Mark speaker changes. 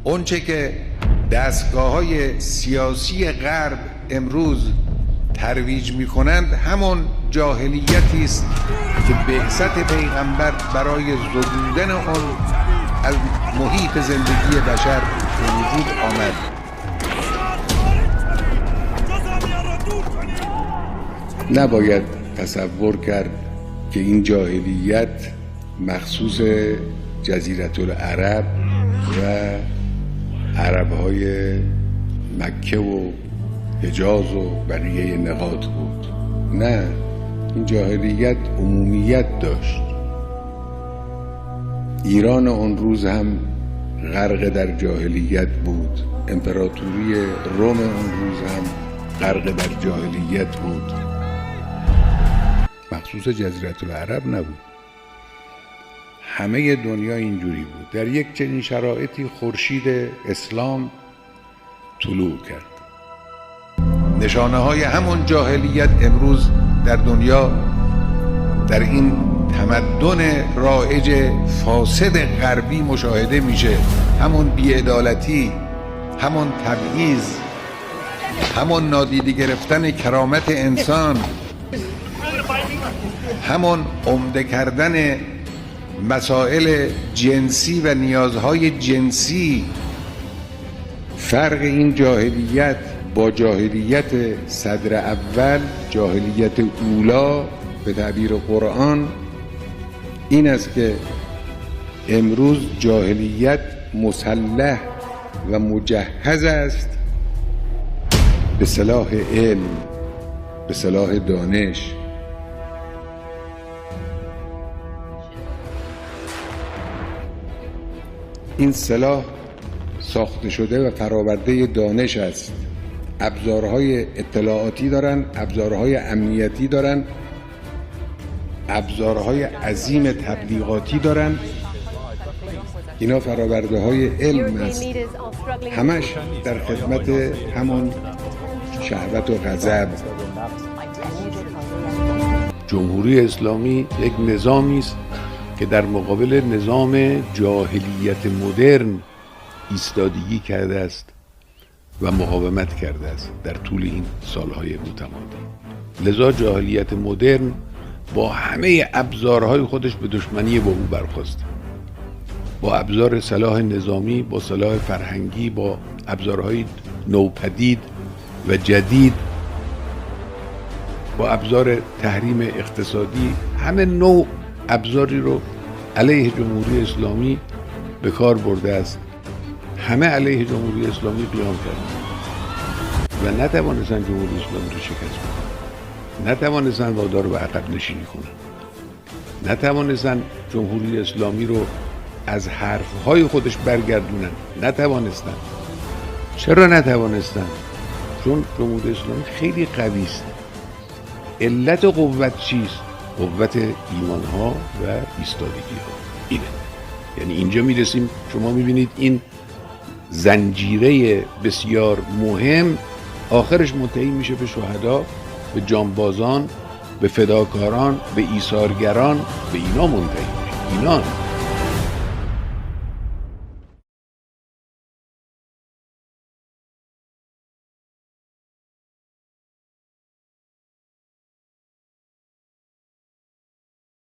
Speaker 1: اونچه که دستگاه‌های سیاسی غرب امروز ترویج می‌کنند همون جاهلیتی است که بعثت پیغمبر برای زدودن آن از محیط زندگی بشر به وجود آمد. نباید تصور کرد که این جاهلیت مخصوص جزیره العرب و عرب‌های مکه و حجاز و بقیه نقاط بود. نه، این جاهلیت عمومیت داشت. ایران آن روز هم غرق در جاهلیت بود. امپراتوری روم آن روز هم غرق در جاهلیت بود. مخصوص جزیره العرب نبود، همه دنیا اینجوری بود. در یک چنین شرایطی خورشید اسلام طلوع کرد. نشانه های همون جاهلیت امروز در دنیا، در این تمدن رایج فاسد غربی مشاهده میشه. همون بی‌عدالتی، همون تبعیض، همون نادیده گرفتن کرامت انسان، همون عمده کردن مسائل جنسی و نیازهای جنسی. فرق این جاهلیت با جاهلیت صدر اول، جاهلیت اولا به تعبیر قرآن، این است که امروز جاهلیت مسلح و مجهز است به سلاح علم، به سلاح دانش. این سلاح ساخته شده و فرآورده دانش است. ابزارهای اطلاعاتی دارن، ابزارهای امنیتی دارن، ابزارهای عظیم تبلیغاتی دارن. اینا فرآورده های علم است، همش در خدمت همون شهوت و غضب. جمهوری اسلامی یک نظامی است که در مقابل نظام جاهلیت مدرن ایستادگی کرده است و مقاومت کرده است در طول این سالهای متمادی. لذا جاهلیت مدرن با همه ابزارهای خودش به دشمنی با او برخاست. با ابزار سلاح نظامی، با سلاح فرهنگی، با ابزارهای نوپدید و جدید، با ابزار تحریم اقتصادی، همه نوع ابزاری رو علیه جمهوری اسلامی به کار برده است. همه علیه جمهوری اسلامی قیام کردند و نتوانستند جمهوری اسلامی رو شکست بدن، نتوانستند وادار رو به عقب نشینی کنند، نتوانستند جمهوری اسلامی رو از حرفهای خودش برگردونن، نتوانستند. چرا نتوانستند؟ چون جمهوری اسلامی خیلی قوی است. علت قوت چیست؟ قوت ایمانها و ایستادگی ها. اینه. یعنی اینجا میرسیم، شما میبینید این زنجیره بسیار مهم آخرش منتهی میشه به شهدا، به جانبازان، به فداکاران، به ایثارگران، به اینا منتهی میشه. اینا